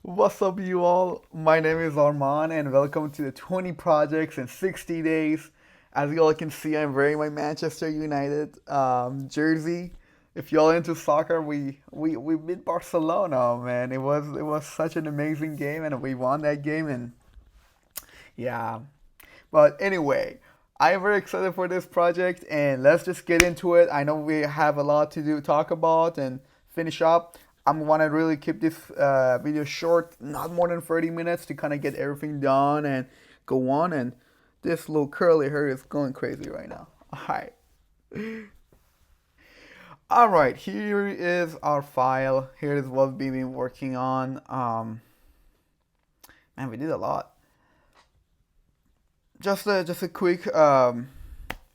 What's up, you all? My name is Arman, and welcome to the 20 projects in 60 days. As you all can see, I'm wearing my Manchester United jersey. If y'all into soccer, we beat Barcelona, man. It was such an amazing game, and we won that game. And yeah, but anyway, I'm very excited for this project, and let's just get into it. I know we have a lot to do, talk about, and finish up. I'm want to really keep this video short, not more than 30 minutes to kind of get everything done and go on. And this little curly hair is going crazy right now. All right. Here is our file. Here is what we've been working on. Man, we did a lot. Just a quick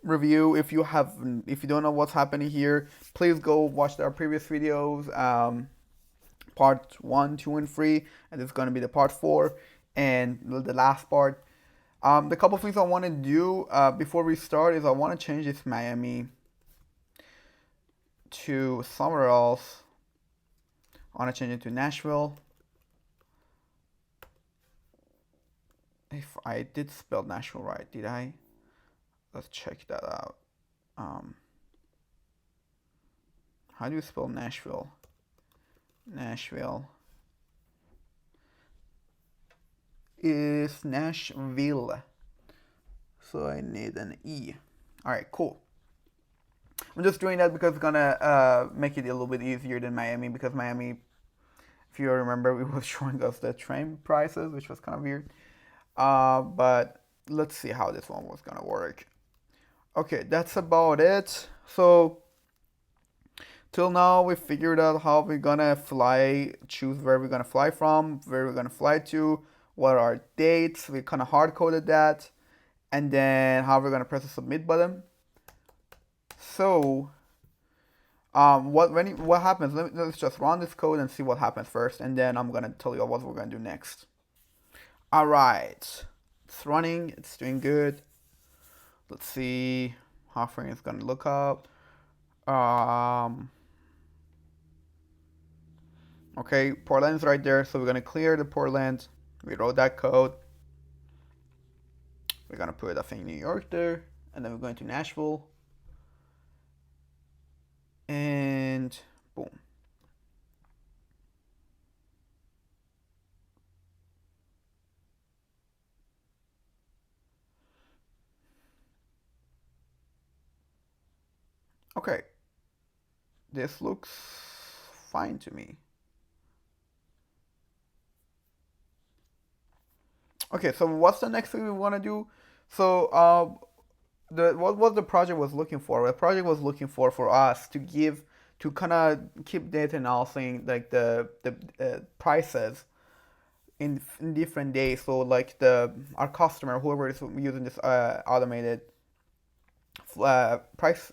review. If you don't know what's happening here, please go watch our previous videos, part 1, 2, and 3, and this is going to be the part 4 and the last part. The couple things I want to do before we start is I want to change this Miami to somewhere else. I want to change it to Nashville. If I did spell Nashville right, did I? Let's check that out. Um, how do you spell Nashville? Nashville is Nashville. So I need an E. Alright, cool. I'm just doing that because it's gonna make it a little bit easier than Miami, because Miami, if you remember, it was showing us the train prices, which was kind of weird. But let's see how this one was gonna work. Okay, that's about it. So till now we figured out how we're gonna fly, choose where we're gonna fly from, where we're gonna fly to, what are our dates. We kind of hard coded that, and then how we're gonna press the submit button. So what happens? Let's just run this code and see what happens first, and then I'm gonna tell you what we're gonna do next. All right, it's running. It's doing good. Let's see how far it's gonna look up. Okay, Portland's right there, so we're gonna clear the Portland. We wrote that code. We're gonna put I think New York there, and then we're going to Nashville, and boom. Okay, this looks fine to me. Okay, so what's the next thing we want to do? So, the what the project was looking for? The project was looking for us to give to kind of keep data analyzing like the prices in different days. So like the our customer, whoever is using this automated price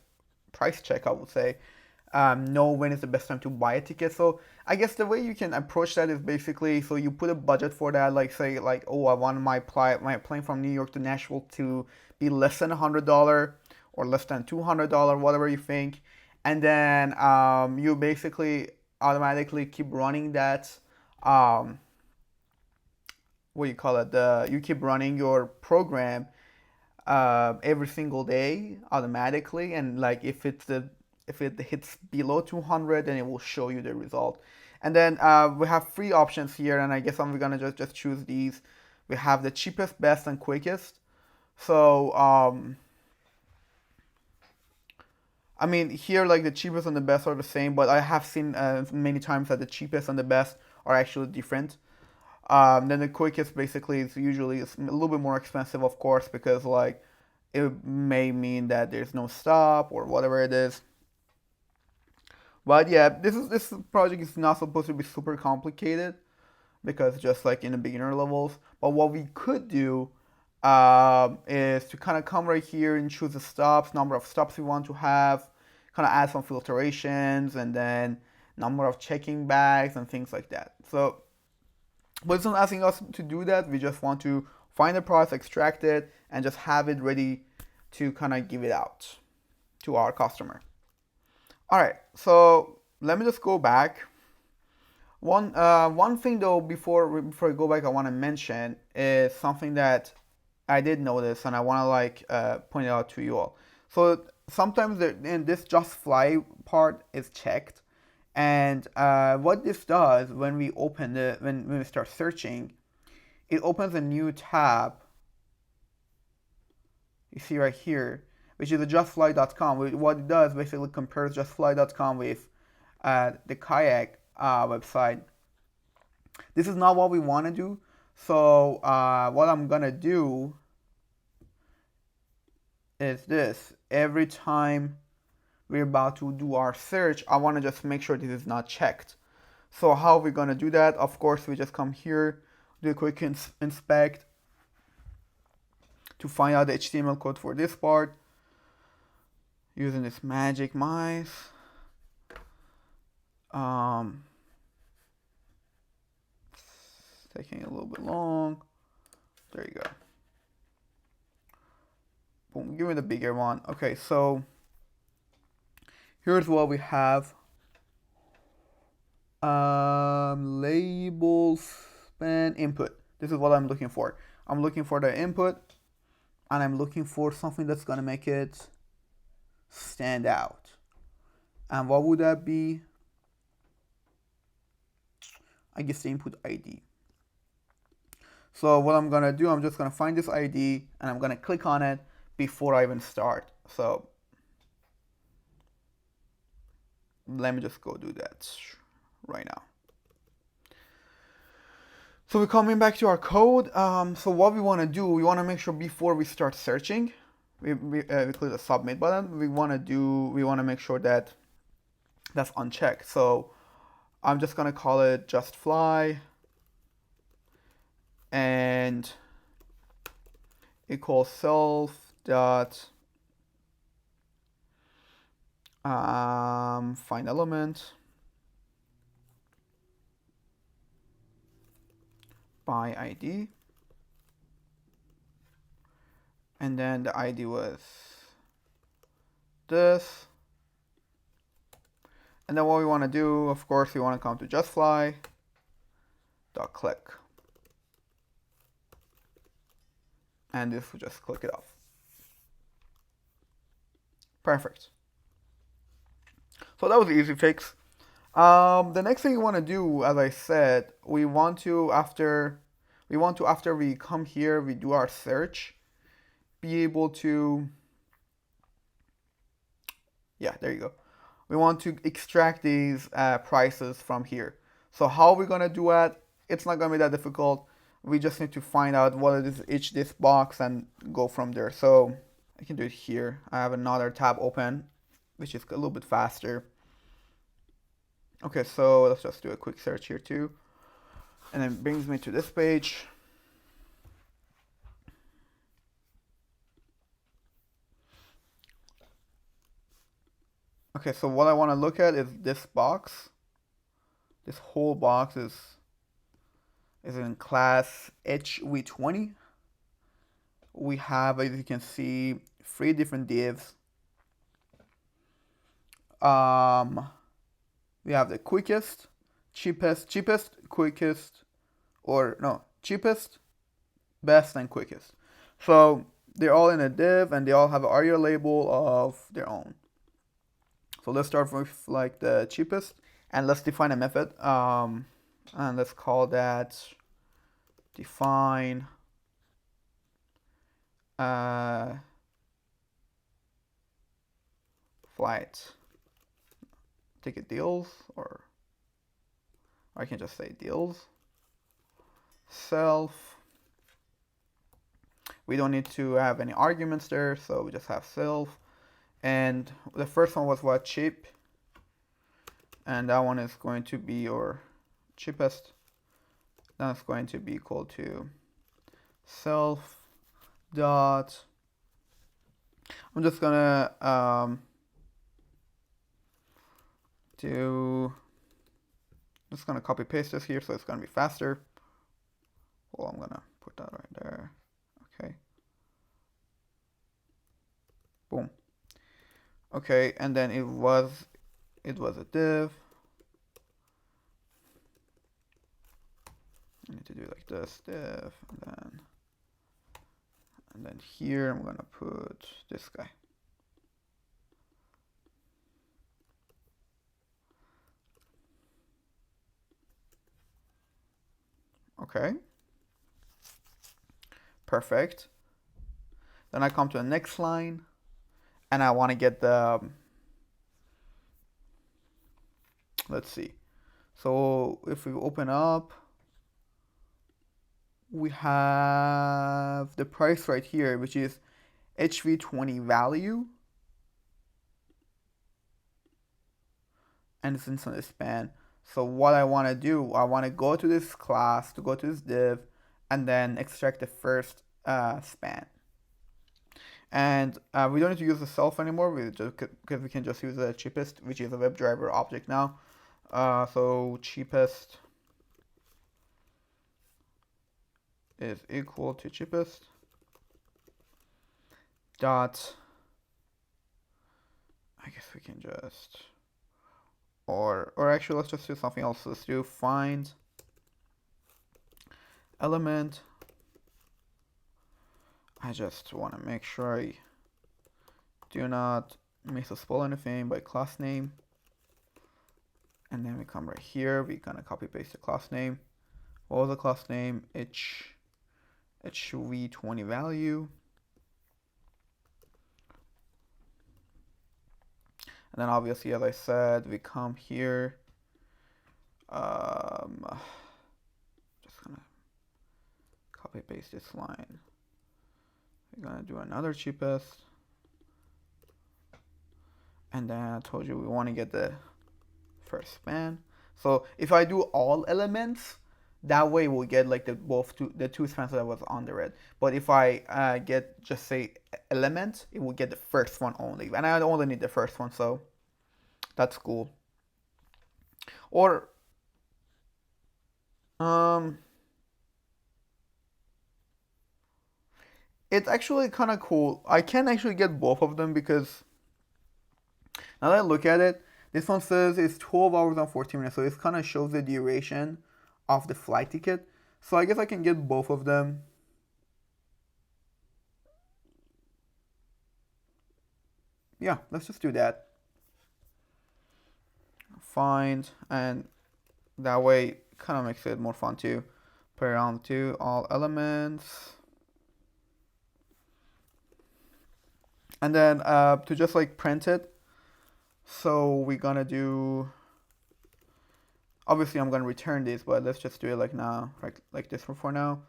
check, I would say, know when is the best time to buy a ticket. So I guess the way you can approach that is basically, so you put a budget for that, like say like, oh, I want my plane from New York to Nashville to be less than $100 or less than $200, whatever you think, and then you basically automatically keep running that. Um, what do you call it? You keep running your program every single day automatically, and like if it hits below 200, then it will show you the result. And then we have three options here, and I guess I'm gonna just choose these. We have the cheapest, best, and quickest. So I mean, here like the cheapest and the best are the same, but I have seen many times that the cheapest and the best are actually different. Then the quickest basically is usually a little bit more expensive, of course, because like it may mean that there's no stop or whatever it is. But yeah, this project is not supposed to be super complicated because just like in the beginner levels. But what we could do is to kind of come right here and choose the stops, number of stops we want to have, kind of add some filtrations, and then number of checking bags and things like that. So, but it's not asking us to do that. We just want to find the price, extract it, and just have it ready to kind of give it out to our customer. All right, so let me just go back. One thing though, before I go back, I want to mention is something that I did notice, and I want to like point it out to you all. So sometimes in this just fly part is checked, and what this does when we open the when we start searching, it opens a new tab. You see right here, which is a justfly.com. What it does basically compares justfly.com with the kayak website. This is not what we want to do. So what I'm gonna do is this. Every time we're about to do our search, I want to just make sure this is not checked. So how are we gonna do that? Of course, we just come here, do a quick inspect to find out the HTML code for this part using this magic mice. It's taking a little bit long. There you go. Boom, give me the bigger one. Okay, so here's what we have. Labels span input. This is what I'm looking for. I'm looking for the input, and I'm looking for something that's gonna make it stand out. And what would that be? I guess the input ID. So what I'm gonna do, I'm just gonna find this ID and I'm gonna click on it before I even start. So let me just go do that right now. So we're coming back to our code. So what we want to do, we want to make sure before we start searching, we click the submit button. We want to make sure that that's unchecked. So I'm just gonna call it just fly and equals self dot find element by ID, and then the ID was this. And then what we want to do, of course, we want to come to justfly.click. And this will just click it off. Perfect. So that was the easy fix. The next thing you want to do, as I said, we want to after we come here, we do our search, be able to, yeah, there you go. We want to extract these prices from here. So how are we gonna do that? It's not gonna be that difficult. We just need to find out what is each this box and go from there. So I can do it here. I have another tab open, which is a little bit faster. Okay, so let's just do a quick search here too. And then it brings me to this page. Okay, so what I want to look at is this box. This whole box is in class HV20. We have, as you can see, 3 different divs. We have the quickest, cheapest, quickest, or no, cheapest, best, and quickest. So they're all in a div and they all have an ARIA label of their own. So let's start with like the cheapest and let's define a method. And let's call that define flight ticket deals, or I can just say deals self. We don't need to have any arguments there, so we just have self. And the first one was what, cheap, and that one is going to be your cheapest. That's going to be equal to self dot, I'm just gonna just gonna copy paste this here so it's gonna be faster. Well, I'm gonna put that right there. Okay. Boom. Okay, and then it was a div. I need to do like this, div, and then here I'm gonna put this guy. Okay. Perfect. Then I come to the next line, and I want to get the, let's see. So if we open up, we have the price right here, which is HV20 value, and it's inside the span. So what I want to do, I want to go to this class, to go to this div, and then extract the first span. And we don't need to use the self anymore, because we can just use the cheapest, which is a WebDriver object now. So cheapest is equal to cheapest dot, I guess we can just, or actually let's just do something else. Let's do find element. I just want to make sure I do not misspell anything by class name. And then we come right here, we're gonna copy paste the class name. What was the class name? HV20 value. And then obviously, as I said, we come here. Just gonna copy paste this line. We're gonna do another cheapest. And then I told you we want to get the first span. So if I do all elements, that way we'll get like the two spans that was on the red. But if I get just say element, it will get the first one only, and I only need the first one, so that's cool. Or it's actually kind of cool. I can actually get both of them, because now that I look at it, this one says it's 12 hours and 14 minutes, so it kind of shows the duration of the flight ticket. So I guess I can get both of them. Yeah, let's just do that. Find, and that way kind of makes it more fun too. Put it on to all elements. And then to just like print it, so we're gonna do, obviously I'm gonna return this, but let's just do it like now, like this one for now.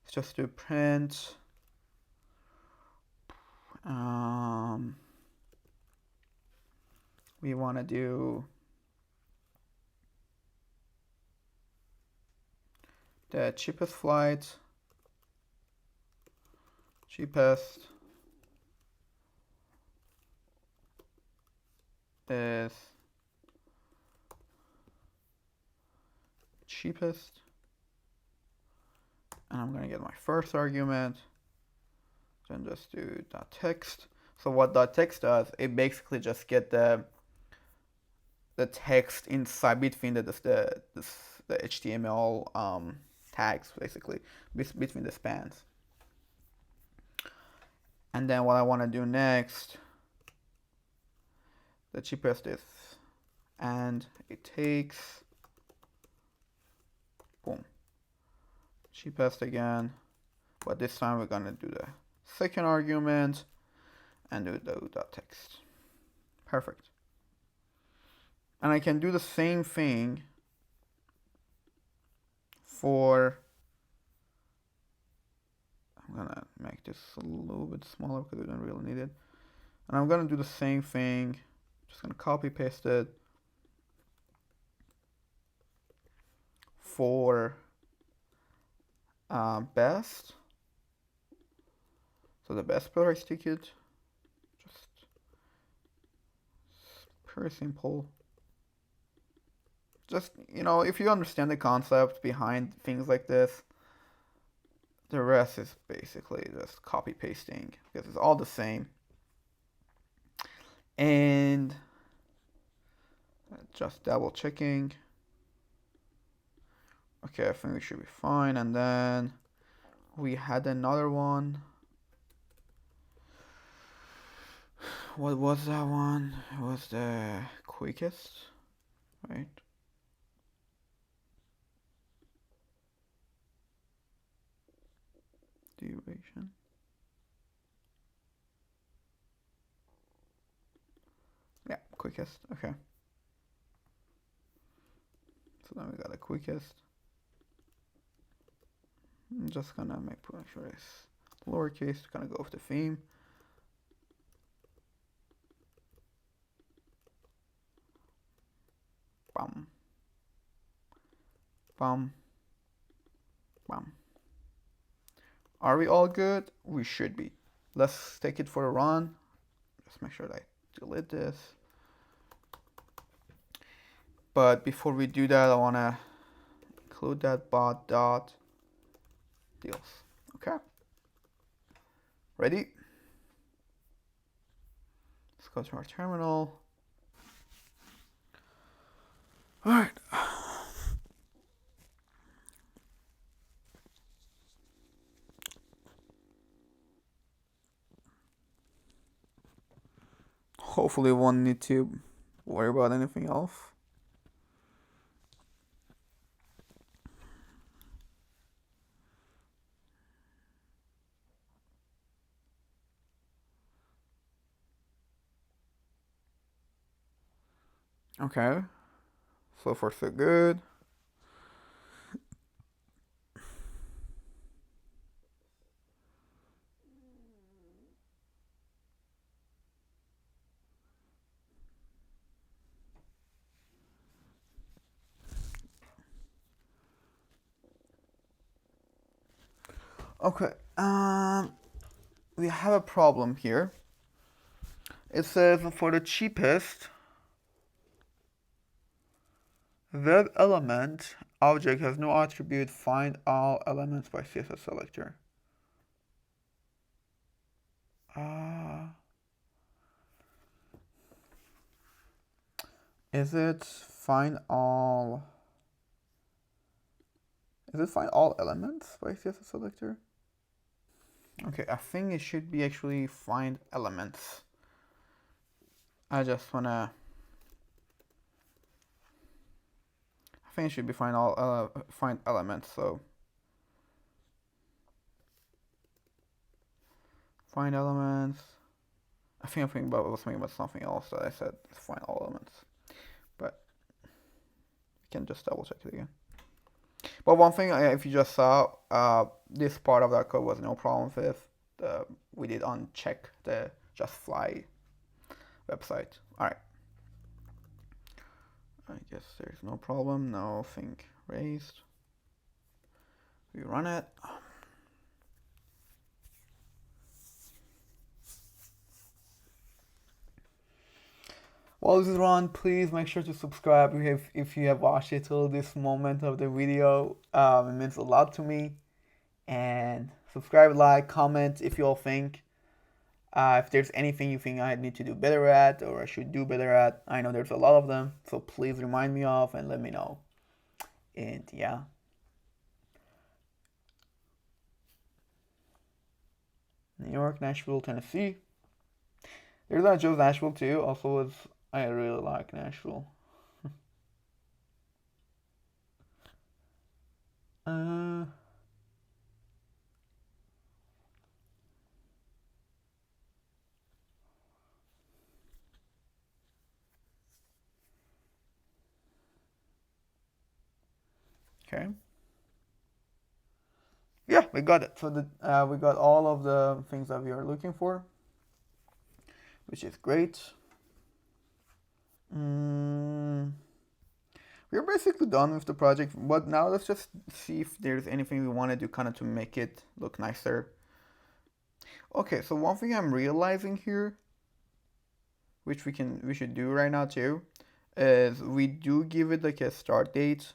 Let's just do print. We wanna do the cheapest flight, cheapest is cheapest, and I'm gonna get my first argument, then just do .text. So what .text does, it basically just get the text inside between the HTML tags, basically between the spans. And then what I want to do next, the cheapest is, and it takes, boom, cheapest again, but this time we're gonna do the second argument and do the .text. Perfect. And I can do the same thing for, I'm gonna make this a little bit smaller because we don't really need it. And I'm gonna do the same thing, just gonna copy paste it for best. So the best price ticket, just pretty simple. Just, if you understand the concept behind things like this, the rest is basically just copy pasting, because it's all the same. And just double checking. Okay, I think we should be fine. And then we had another one. What was that one? It was the quickest, right? Duration. Yeah, quickest. Okay. So then we got the quickest. I'm just gonna make sure it's lowercase to kind of go with the theme. Bum. Bum. Bum. Are we all good? We should be. Let's take it for a run. Just make sure that I delete this. But before we do that, I wanna include that bot dot deals. Okay. Ready? Let's go to our terminal. All right. Hopefully, we won't need to worry about anything else. Okay. So far, so good. Okay. We have a problem here. It says for the cheapest web element object has no attribute. Find all elements by CSS selector. Is it find all? Is it find all elements by CSS selector? Okay, I think it should be actually find elements. I just wanna. I think it should be find all find elements. So find elements. I think I was thinking about something else that I said find all elements, but we can just double check it again. But one thing, if you just saw, this part of that code was no problem with. We did uncheck the just fly website. All right. I guess there's no problem. Nothing raised. We run it. While this is run, please make sure to subscribe if you have watched it till this moment of the video. It means a lot to me. And subscribe, like, comment if you all think. If there's anything you think I need to do better at or I should do better at, I know there's a lot of them, so please remind me of and let me know. And yeah. New York, Nashville, Tennessee. There's not just Nashville too. Also, I really like Nashville. uh, okay. Yeah, we got it. So we got all of the things that we are looking for, which is great. We're basically done with the project, but now let's just see if there's anything we want to do kind of to make it look nicer. Okay, so one thing I'm realizing here, which we should do right now too, is we do give it like a start date,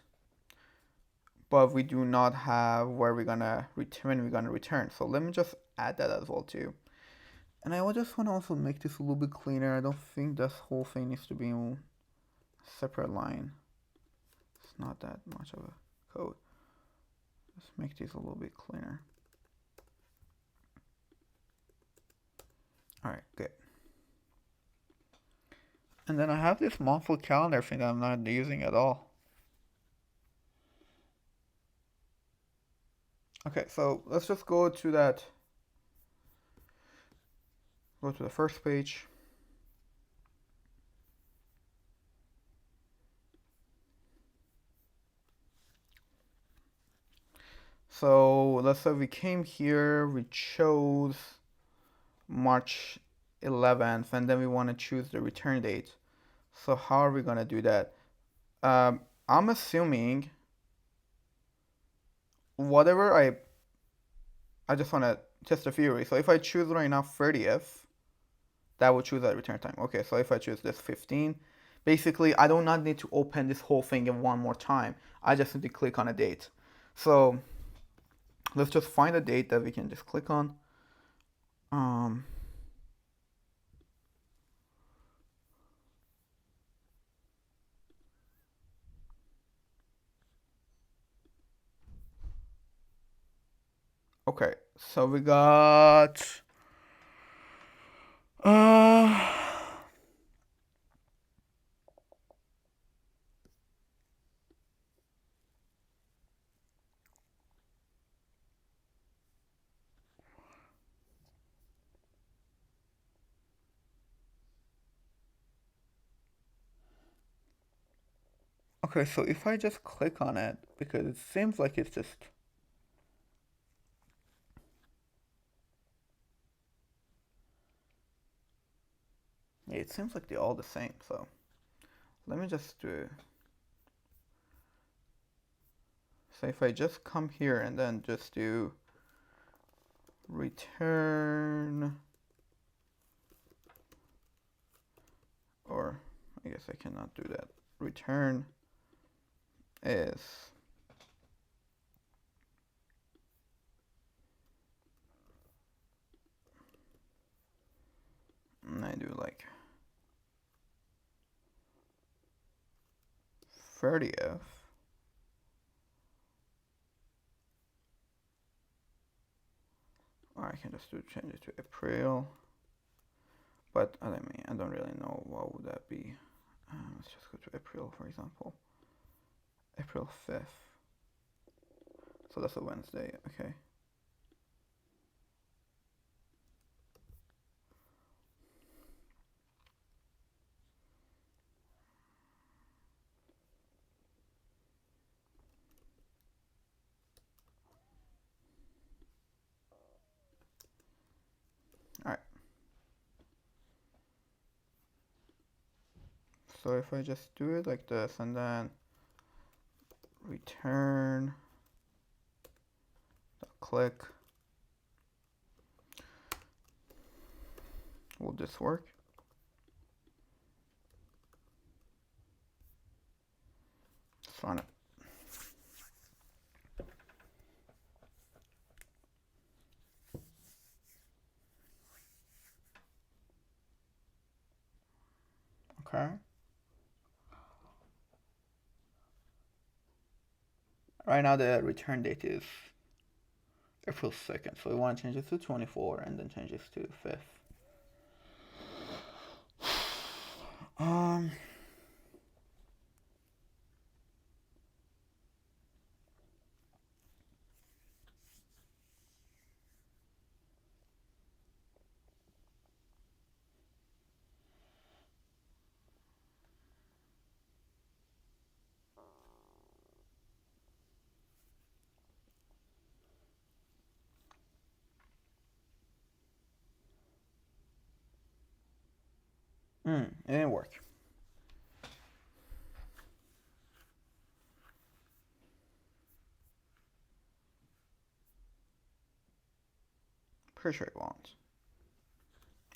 but we do not have where we're gonna return. So let me just add that as well too. And I just want to also make this a little bit cleaner. I don't think this whole thing needs to be in a separate line. It's not that much of a code. make these a little bit cleaner. All right, good. And then I have this monthly calendar thing that I'm not using at all. Okay, so let's just go to that. Go to the first page. So let's say we came here, we chose March 11th, and then we want to choose the return date. So how are we going to do that? I'm assuming whatever I just want to test the theory. So if I choose right now 30th, that will choose that return time. Okay, so if I choose this 15, basically I do not need to open this whole thing in one more time. I just need to click on a date. So let's just find a date that we can just click on. Okay, so we got okay, so if I just click on it, because it seems like it's just yeah, it seems like they're all the same. So let me just do. So if I just come here and then just do return, or I guess I cannot do that. Return is and I do like 30th. Or I can just change it to April. But I mean, I don't really know what would that be. Let's just go to April, for example. April 5th. So that's a Wednesday, okay. Alright. So if I just do it like this and then return, click, will this work? Let's run it. Okay. Right now the return date is April 2nd, so we want to change it to 24 and then change this to 5th. It didn't work. Pretty sure it won't.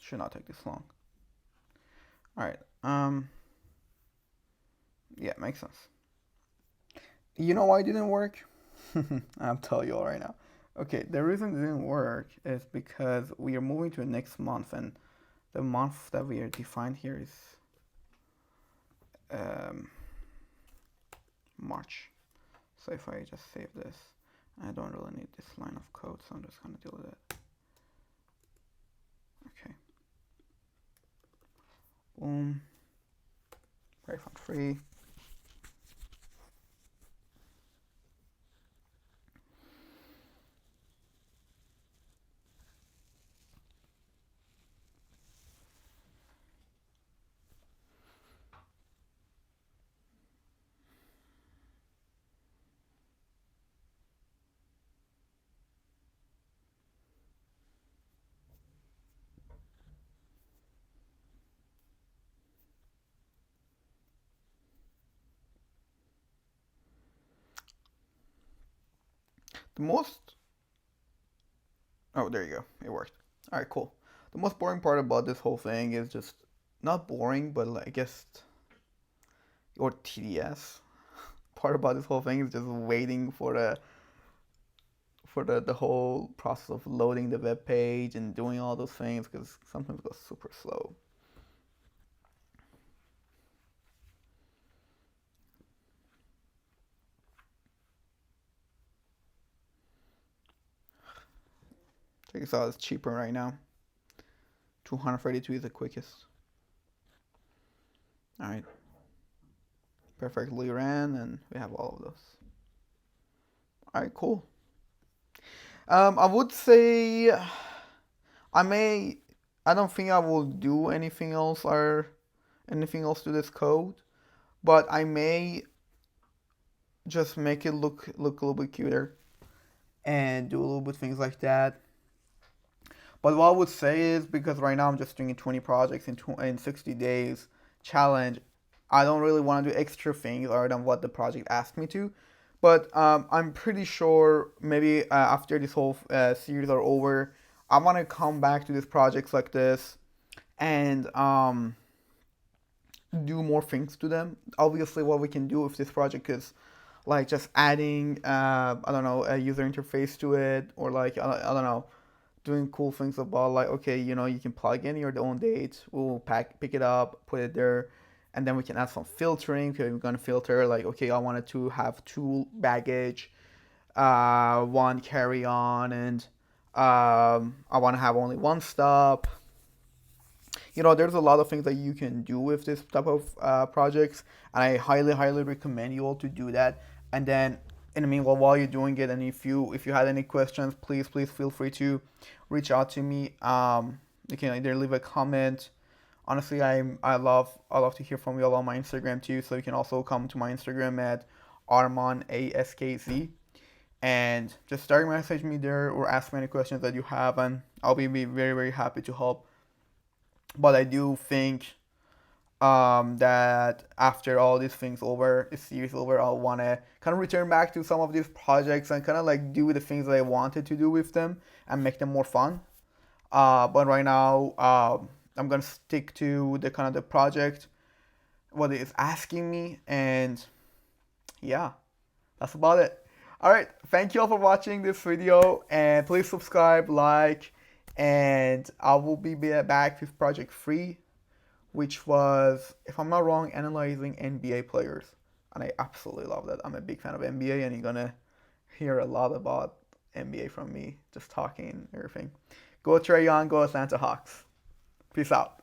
Should not take this long. Alright, yeah, makes sense. You know why it didn't work? I'll tell you all right now. Okay, the reason it didn't work is because we are moving to the next month, and the month that we are defined here is March. So if I just save this I don't really need this line of code, so I'm just gonna deal with it. Okay. Boom. Python free. The most, oh, there you go. It worked. All right, cool. The most boring part about this whole thing is just not boring, but like, I guess, or TDS part about this whole thing is just waiting for the whole process of loading the web page and doing all those things because sometimes it goes super slow. Check this out, it's cheaper right now. 232 is the quickest. All right, perfectly ran, and we have all of those. All right, cool. I would say I may. I don't think I will do anything else to this code, but I may just make it look a little bit cuter and do a little bit things like that. But what I would say is because right now I'm just doing 20 projects in 60 days challenge, I don't really want to do extra things other than what the project asked me to. But I'm pretty sure maybe after this whole series are over, I want to come back to these projects like this and do more things to them. Obviously, what we can do with this project is like just adding, I don't know, a user interface to it, or like I don't know, doing cool things about like okay, you can plug in your own date. We'll pick it up, put it there, and then we can add some filtering. Okay, we're gonna filter like okay, I wanted to have two baggage, one carry on, and I want to have only one stop. There's a lot of things that you can do with this type of projects, and I highly recommend you all to do that. And then, in the meanwhile, while you're doing it, and if you had any questions, please feel free to reach out to me. You can either leave a comment. Honestly, I love to hear from you all on my Instagram too. So you can also come to my Instagram at Arman ASKZ and just start message me there or ask me any questions that you have, and I'll be very happy to help. But I do think that after all these things over, this series over, I'll want to kind of return back to some of these projects and kind of like do the things that I wanted to do with them and make them more fun. But right now, I'm gonna stick to the kind of the project, what it is asking me, and yeah, that's about it. All right, thank you all for watching this video, and please subscribe, like, and I will be back with Project 3, which was, if I'm not wrong, analyzing NBA players. And I absolutely love that. I'm a big fan of NBA, and you're gonna hear a lot about NBA from me, just talking everything. Go Trae Young, go Atlanta Hawks. Peace out.